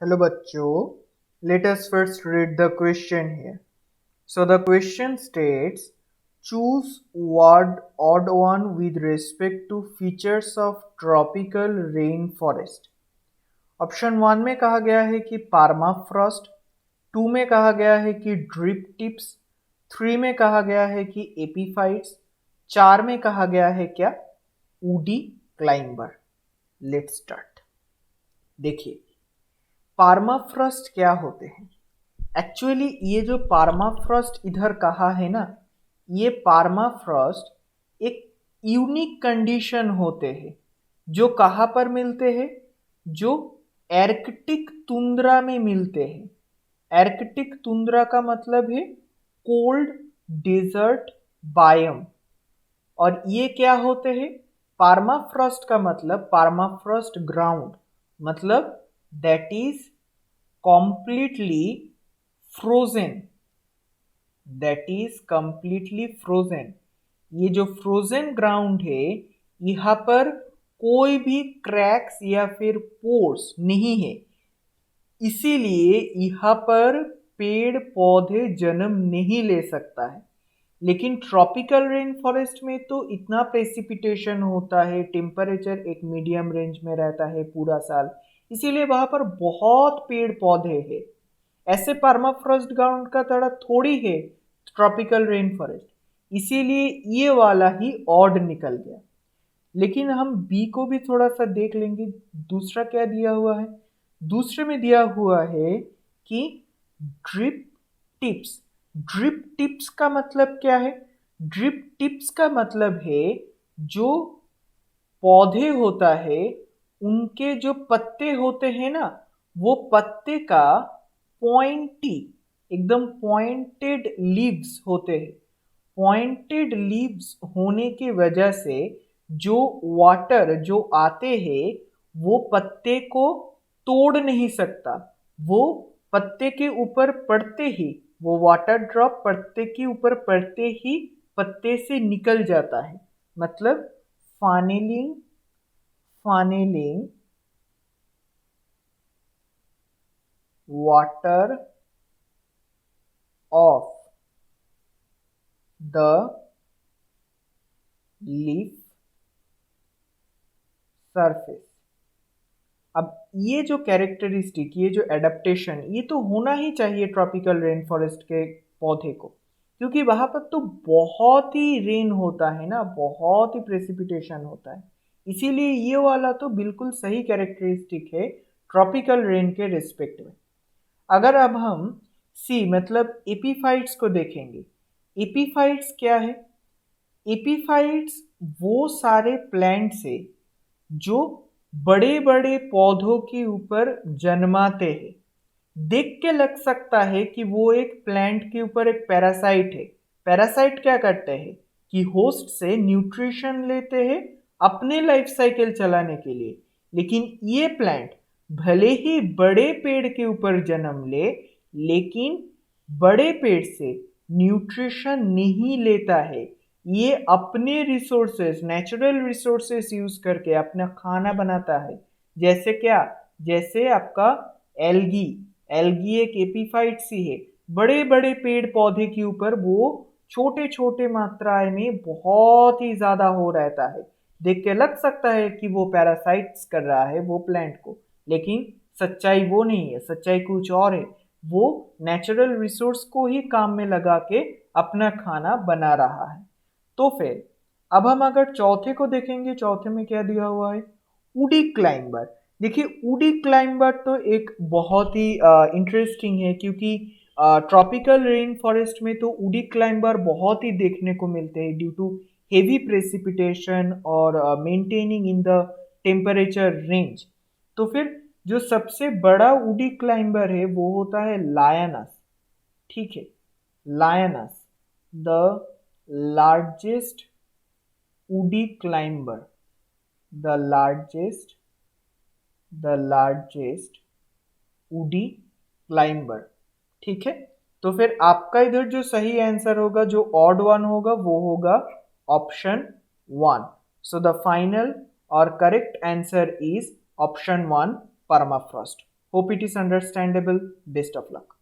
Hello बच्चों, let us first read the question here. So the question states, choose odd one with respect to features of tropical rainforest. Option 1 में कहा गया है कि पार्माफ्रॉस्ट, 2 में कहा गया है कि ड्रिप टिप्स, 3 में कहा गया है कि एपीफाइट्स, 4 में कहा गया है क्या, ऊडी क्लाइंबर। Let's start. देखिए, पार्माफ्रॉस्ट क्या होते हैं। एक्चुअली ये जो पार्माफ्रॉस्ट इधर कहा है ना, ये पार्माफ्रॉस्ट एक यूनिक कंडीशन होते हैं जो कहाँ पर मिलते हैं, जो आर्कटिक तुंद्रा में मिलते हैं। आर्कटिक तुंद्रा का मतलब है कोल्ड डेजर्ट बायम। और ये क्या होते हैं, पार्माफ्रॉस्ट का मतलब पार्माफ्रॉस्ट ग्राउंड, मतलब that is completely frozen, that is completely frozen। ये जो फ्रोजन ग्राउंड है, यहाँ पर कोई भी क्रैक्स या फिर पोर्स नहीं है, इसीलिए यहाँ पर पेड़ पौधे जन्म नहीं ले सकता है। लेकिन ट्रॉपिकल रेन फॉरेस्ट में तो इतना प्रेसिपिटेशन होता है, टेम्परेचर एक मीडियम रेंज में रहता है पूरा साल, इसीलिए वहां पर बहुत पेड़ पौधे हैं। ऐसे परमाफ्रॉस्ट ग्राउंड का तरह थोड़ी है ट्रॉपिकल रेन फॉरेस्ट, इसीलिए ये वाला ही ऑड निकल गया। लेकिन हम बी को भी थोड़ा सा देख लेंगे, दूसरा क्या दिया हुआ है। दूसरे में दिया हुआ है कि ड्रिप टिप्स। ड्रिप टिप्स का मतलब क्या है, ड्रिप टिप्स का मतलब है जो पौधे होता है उनके जो पत्ते होते हैं ना, वो पत्ते का पॉइंटी, एकदम पॉइंटेड लीव्स होते हैं। पॉइंटेड लीव्स होने की वजह से जो वाटर जो आते हैं वो पत्ते को तोड़ नहीं सकता, वो पत्ते के ऊपर पड़ते ही, वो वाटर ड्रॉप पत्ते के ऊपर पड़ते ही पत्ते से निकल जाता है। मतलब funnelling, funnelling water of the leaf surface. अब ये जो कैरेक्टरिस्टिक, ये जो एडेप्टेशन, ये तो होना ही चाहिए ट्रॉपिकल रेन फॉरेस्ट के पौधे को, क्योंकि वहां पर तो बहुत ही रेन होता है ना, बहुत ही प्रेसिपिटेशन होता है। इसीलिए ये वाला तो बिल्कुल सही कैरेक्टरिस्टिक है ट्रॉपिकल रेन के रिस्पेक्ट में। अगर अब हम सी मतलब एपीफाइट्स को देखेंगे, एपीफाइट्स क्या है। एपीफाइट्स वो सारे प्लांट्स है जो बड़े बड़े पौधों के ऊपर जन्माते हैं। देख के लग सकता है कि वो एक प्लांट के ऊपर एक पैरासाइट है। पैरासाइट क्या करते हैं कि होस्ट से न्यूट्रिशन लेते हैं अपने लाइफ साइकिल चलाने के लिए। लेकिन ये प्लांट भले ही बड़े पेड़ के ऊपर जन्म ले, लेकिन बड़े पेड़ से न्यूट्रिशन नहीं लेता है। ये अपने रिसोर्सेस, नेचुरल रिसोर्सेस यूज करके अपना खाना बनाता है। जैसे क्या, जैसे आपका एल्गी। एल्गी एक एपीफाइट सी है, बड़े बड़े पेड़ पौधे के ऊपर वो छोटे छोटे मात्राएं में बहुत ही ज्यादा हो रहता है। देख के लग सकता है कि वो पैरासाइट्स कर रहा है वो प्लांट को, लेकिन सच्चाई वो नहीं है, सच्चाई कुछ और है। वो नेचुरल रिसोर्स को ही काम में लगा के अपना खाना बना रहा है। तो फिर अब हम अगर चौथे को देखेंगे, चौथे में क्या दिया हुआ है, उडी क्लाइंबर। देखिए, उडी क्लाइंबर तो एक बहुत ही इंटरेस्टिंग है, क्योंकि ट्रॉपिकल रेन फॉरेस्ट में तो उडी क्लाइंबर बहुत ही देखने को मिलते हैं ड्यू टू हेवी प्रेसिपिटेशन और maintaining in the temperature range. तो फिर जो सबसे बड़ा उडी क्लाइंबर है वो होता है लायनस। ठीक है, lioness the largest woody climber, the largest woody climber। ठीक है, तो फिर आपका इधर जो सही आंसर होगा, जो ऑड वन होगा, वो होगा ऑप्शन 1। सो द फाइनल और correct answer is option 1, permafrost. Hope it is understandable. Best of luck.